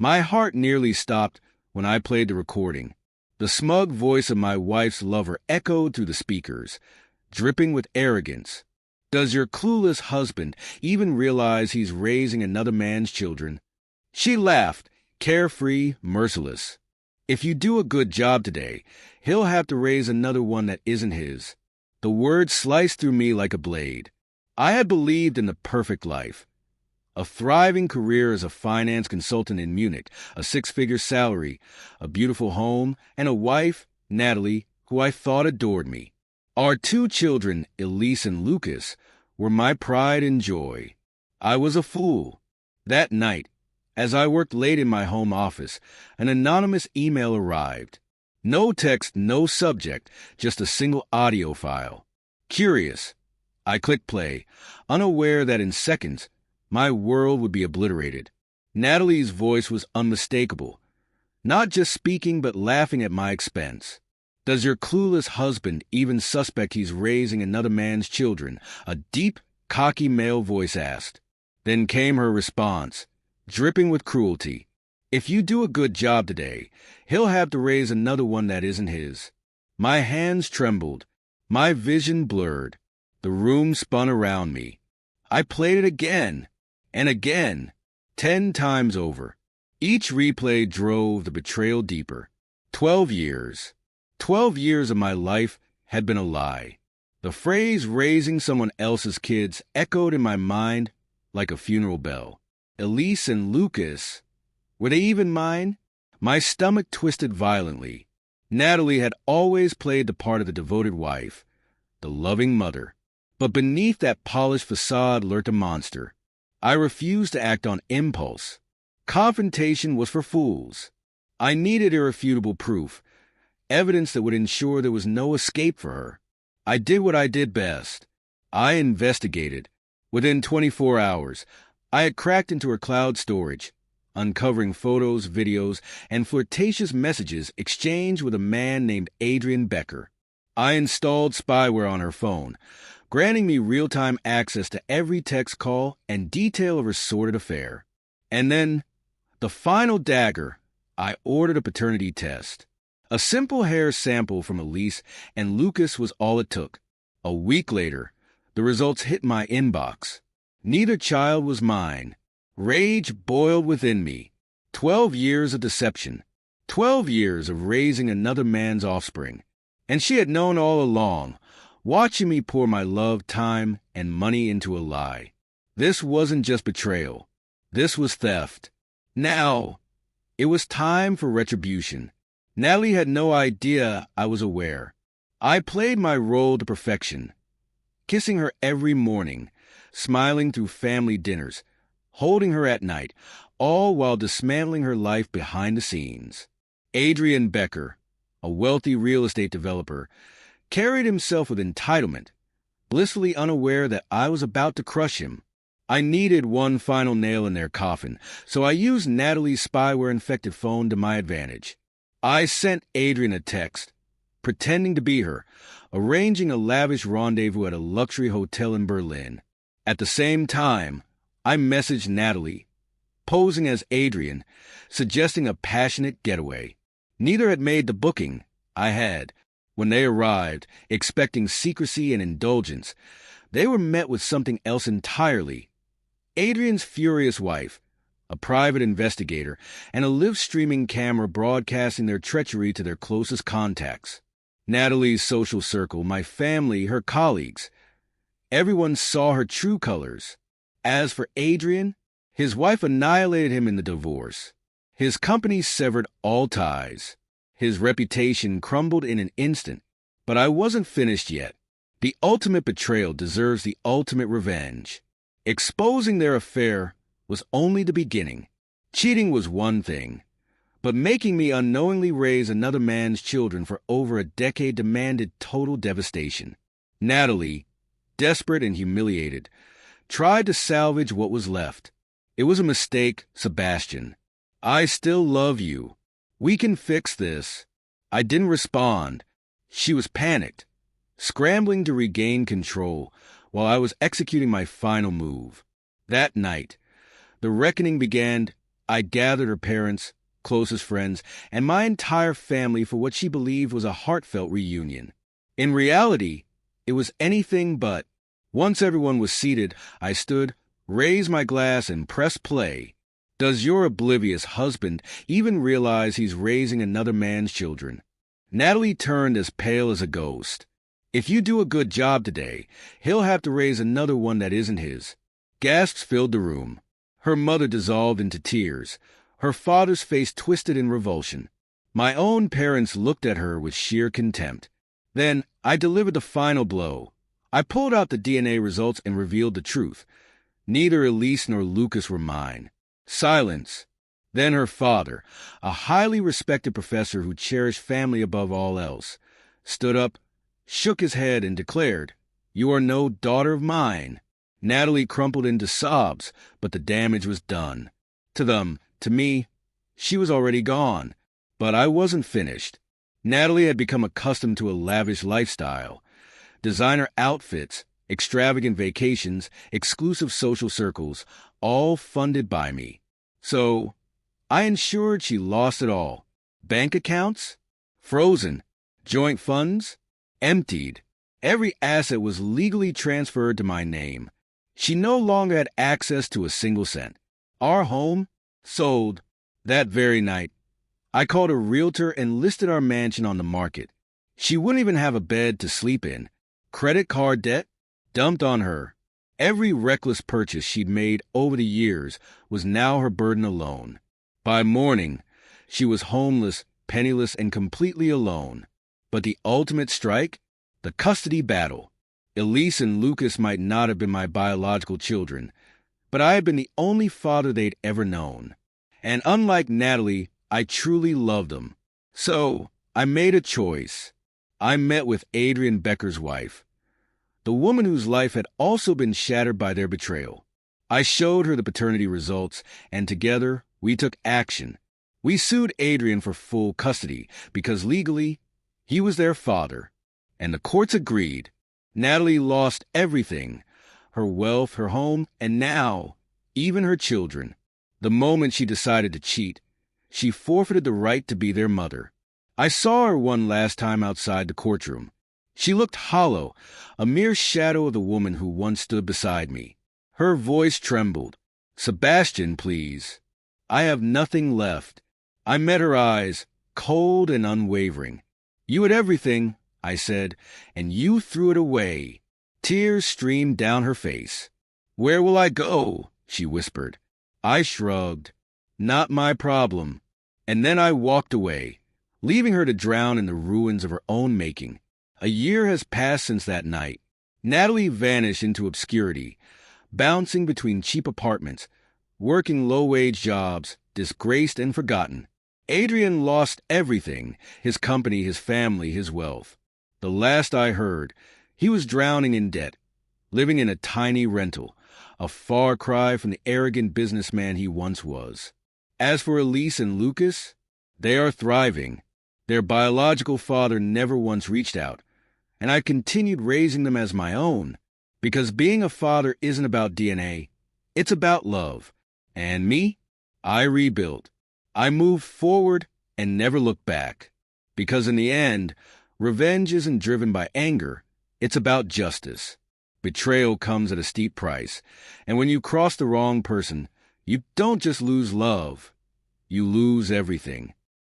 My heart nearly stopped when I played the recording. The smug voice of my wife's lover echoed through the speakers, dripping with arrogance. Does your clueless husband even realize he's raising another man's children? She laughed, carefree, merciless. If you do a good job today, he'll have to raise another one that isn't his. The words sliced through me like a blade. I had believed in the perfect life. A thriving career as a finance consultant in Munich, a six-figure salary, a beautiful home, and a wife, Natalie, who I thought adored me. Our two children, Elise and Lucas, were my pride and joy. I was a fool. That night, as I worked late in my home office, an anonymous email arrived. No text, no subject, just a single audio file. Curious, I clicked play, unaware that in seconds, my world would be obliterated. Natalie's voice was unmistakable, not just speaking but laughing at my expense. Does your clueless husband even suspect he's raising another man's children? A deep, cocky male voice asked. Then came her response, dripping with cruelty. If you do a good job today, he'll have to raise another one that isn't his. My hands trembled, my vision blurred. The room spun around me. I played it again. And again, 10 times over. Each replay drove the betrayal deeper. 12 years. 12 years of my life had been a lie. The phrase raising someone else's kids echoed in my mind like a funeral bell. Elise and Lucas, were they even mine? My stomach twisted violently. Natalie had always played the part of the devoted wife, the loving mother. But beneath that polished facade lurked a monster. I refused to act on impulse. Confrontation was for fools. I needed irrefutable proof, evidence that would ensure there was no escape for her. I did what I did best. I investigated. Within 24 hours, I had cracked into her cloud storage, uncovering photos, videos, and flirtatious messages exchanged with a man named Adrian Becker. I installed spyware on her phone, granting me real-time access to every text call and detail of her sordid affair. And then, the final dagger, I ordered a paternity test. A simple hair sample from Elise and Lucas was all it took. A week later, the results hit my inbox. Neither child was mine. Rage boiled within me. 12 years of deception. 12 years of raising another man's offspring. And she had known all along, watching me pour my love, time, and money into a lie. This wasn't just betrayal. This was theft. Now, it was time for retribution. Natalie had no idea I was aware. I played my role to perfection, kissing her every morning, smiling through family dinners, holding her at night, all while dismantling her life behind the scenes. Adrian Becker, a wealthy real estate developer, carried himself with entitlement, blissfully unaware that I was about to crush him. I needed one final nail in their coffin, so I used Natalie's spyware-infected phone to my advantage. I sent Adrian a text, pretending to be her, arranging a lavish rendezvous at a luxury hotel in Berlin. At the same time, I messaged Natalie, posing as Adrian, suggesting a passionate getaway. Neither had made the booking. I had. When they arrived, expecting secrecy and indulgence, they were met with something else entirely. Adrian's furious wife, a private investigator, and a live-streaming camera broadcasting their treachery to their closest contacts. Natalie's social circle, my family, her colleagues. Everyone saw her true colors. As for Adrian, his wife annihilated him in the divorce. His company severed all ties. His reputation crumbled in an instant. But I wasn't finished yet. The ultimate betrayal deserves the ultimate revenge. Exposing their affair was only the beginning. Cheating was one thing, but making me unknowingly raise another man's children for over a decade demanded total devastation. Natalie, desperate and humiliated, tried to salvage what was left. It was a mistake, Sebastian. I still love you. We can fix this. I didn't respond. She was panicked, scrambling to regain control while I was executing my final move. That night, the reckoning began I gathered her parents, closest friends, and my entire family for what she believed was a heartfelt reunion. In reality, it was anything but. Once everyone was seated, I stood, raised my glass, and pressed play. Does your oblivious husband even realize he's raising another man's children? Natalie turned as pale as a ghost. If you do a good job today, he'll have to raise another one that isn't his. Gasps filled the room. Her mother dissolved into tears. Her father's face twisted in revulsion. My own parents looked at her with sheer contempt. Then I delivered the final blow. I pulled out the DNA results and revealed the truth. Neither Elise nor Lucas were mine. Silence. Then her father, a highly respected professor who cherished family above all else, stood up, shook his head, and declared, "You are no daughter of mine." Natalie crumpled into sobs, but the damage was done. To me, she was already gone. But I wasn't finished. Natalie had become accustomed to a lavish lifestyle. Designer outfits, extravagant vacations, exclusive social circles, all funded by me. So, I ensured she lost it all. Bank accounts? Frozen. Joint funds? Emptied. Every asset was legally transferred to my name. She no longer had access to a single cent. Our home? Sold. That very night. I called a realtor and listed our mansion on the market. She wouldn't even have a bed to sleep in. Credit card debt? Dumped on her. Every reckless purchase she'd made over the years was now her burden alone. By morning, she was homeless, penniless, and completely alone. But the ultimate strike? The custody battle. Elise and Lucas might not have been my biological children, but I had been the only father they'd ever known. And unlike Natalie, I truly loved them. So, I made a choice. I met with Adrian Becker's wife, the woman whose life had also been shattered by their betrayal. I showed her the paternity results, and together we took action. We sued Adrian for full custody because legally, he was their father. And the courts agreed. Natalie lost everything, her wealth, her home, and now, even her children. The moment she decided to cheat, she forfeited the right to be their mother. I saw her one last time outside the courtroom. She looked hollow, a mere shadow of the woman who once stood beside me. Her voice trembled. "Sebastian, please. I have nothing left." I met her eyes, cold and unwavering. "You had everything," I said, "and you threw it away." Tears streamed down her face. "Where will I go?" she whispered. I shrugged. "Not my problem." And then I walked away, leaving her to drown in the ruins of her own making. A year has passed since that night. Natalie vanished into obscurity, bouncing between cheap apartments, working low-wage jobs, disgraced and forgotten. Adrian lost everything, his company, his family, his wealth. The last I heard, he was drowning in debt, living in a tiny rental, a far cry from the arrogant businessman he once was. As for Elise and Lucas, they are thriving. Their biological father never once reached out, and I continued raising them as my own, because being a father isn't about DNA, it's about love. And me? I rebuilt. I moved forward and never looked back. Because in the end, revenge isn't driven by anger, it's about justice. Betrayal comes at a steep price, and when you cross the wrong person, you don't just lose love, you lose everything.